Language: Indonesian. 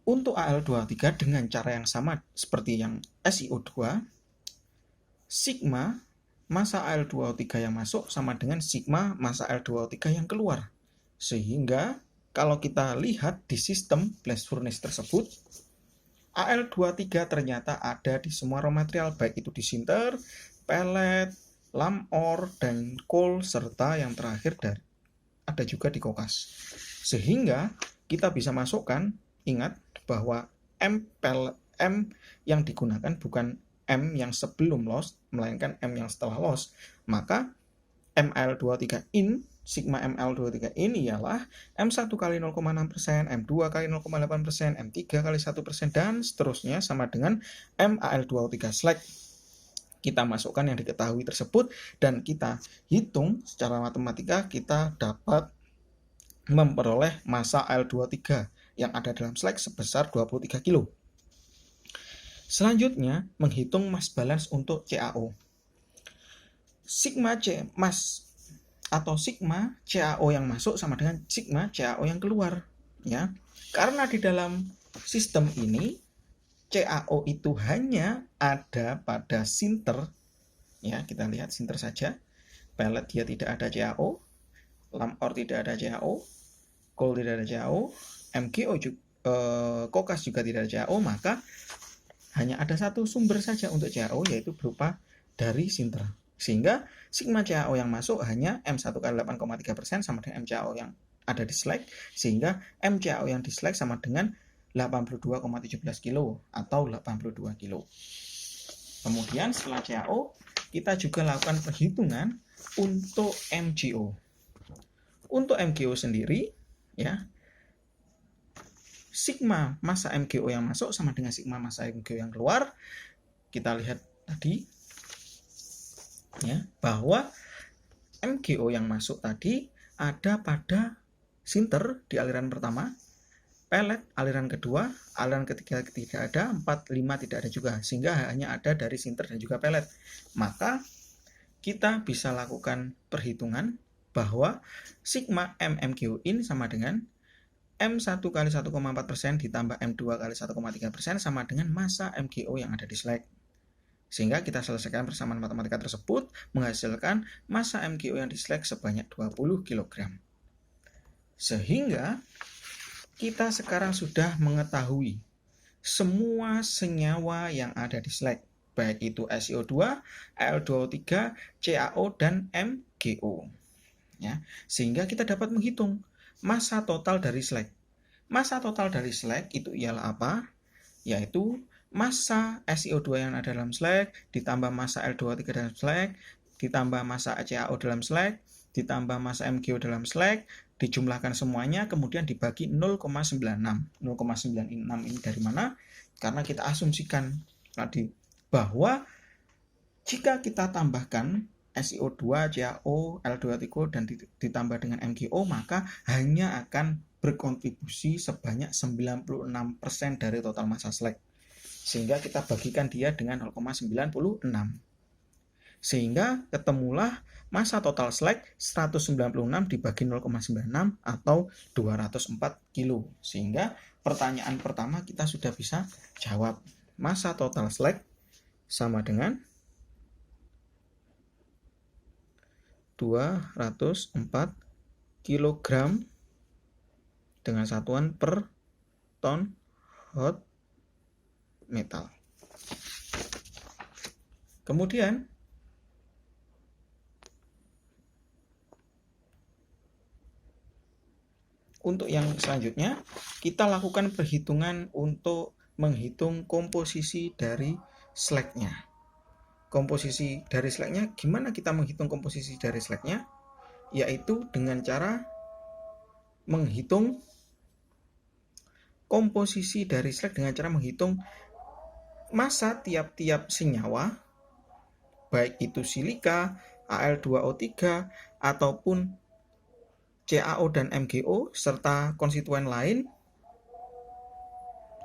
Untuk Al2O3 dengan cara yang sama seperti yang SiO2, sigma massa Al2O3 yang masuk sama dengan sigma massa Al2O3 yang keluar. Sehingga kalau kita lihat di sistem blast furnace tersebut, Al23 ternyata ada di semua raw material, baik itu di sinter, pellet, lam ore, dan coal, serta yang terakhir ada juga di kokas. Sehingga kita bisa masukkan, ingat bahwa M yang digunakan bukan M yang sebelum loss, melainkan M yang setelah loss. Maka ML23 in, sigma ML23 in ialah M1 kali 0,6%, M2 kali 0,8%, M3 kali 1%, dan seterusnya sama dengan MAL2O3 slag. Kita masukkan yang diketahui tersebut dan kita hitung secara matematika, kita dapat memperoleh massa Al23 yang ada dalam slag sebesar 23 kilo. Selanjutnya, menghitung mass balance untuk CaO. Sigma C mass atau sigma CaO yang masuk sama dengan sigma CaO yang keluar, ya. Karena di dalam sistem ini CaO itu hanya ada pada sinter, ya, kita lihat sinter saja. Pellet dia tidak ada CaO, lam ore tidak ada CaO, coal tidak ada CaO, MgO juga, kokas juga tidak ada CaO, maka hanya ada satu sumber saja untuk CaO, yaitu berupa dari sinter. Sehingga sigma CaO yang masuk hanya M1 kali 8,3% sama dengan MCaO yang ada di slag, sehingga MCaO yang di slag sama dengan 82,17 kilo atau 82 kilo. Kemudian setelah CaO, kita juga lakukan perhitungan untuk MgO. Untuk MgO sendiri, ya, sigma massa MgO yang masuk sama dengan sigma massa MgO yang keluar. Kita lihat tadi, ya, bahwa MgO yang masuk tadi ada pada sinter di aliran pertama, pellet aliran kedua, aliran ketiga tidak ada, 4, 5 tidak ada juga, sehingga hanya ada dari sinter dan juga pellet. Maka kita bisa lakukan perhitungan bahwa sigma MgO in sama dengan M1 kali 1,4% ditambah M2 kali 1,3% sama dengan massa MgO yang ada di slag. Sehingga kita selesaikan persamaan matematika tersebut menghasilkan massa MgO yang di slag sebanyak 20 kg. Sehingga kita sekarang sudah mengetahui semua senyawa yang ada di slag, baik itu SiO2, Al2O3, CaO, dan MgO. Ya, sehingga kita dapat menghitung massa total dari slag. Massa total dari slag itu ialah apa? Yaitu massa SiO2 yang ada dalam slag, ditambah massa Al2O3 dalam slag, ditambah massa CaO dalam slag, ditambah massa MgO dalam slag, dijumlahkan semuanya, kemudian dibagi 0,96. 0,96 ini dari mana? Karena kita asumsikan tadi bahwa jika kita tambahkan SiO2, CaO, Al2O3 dan ditambah dengan MgO, maka hanya akan berkontribusi sebanyak 96% dari total massa slag. Sehingga kita bagikan dia dengan 0,96. Sehingga ketemulah massa total slag 196 dibagi 0,96 atau 204 kilo. Sehingga pertanyaan pertama kita sudah bisa jawab. Massa total slag sama dengan 204 kg dengan satuan per ton hot metal. Kemudian untuk yang selanjutnya, kita lakukan perhitungan untuk menghitung komposisi dari slagnya. Komposisi dari slagnya, gimana kita menghitung komposisi dari slagnya? Yaitu dengan cara menghitung komposisi dari slag dengan cara menghitung massa tiap-tiap senyawa, baik itu silika, Al2O3, ataupun CaO dan MgO, serta konstituen lain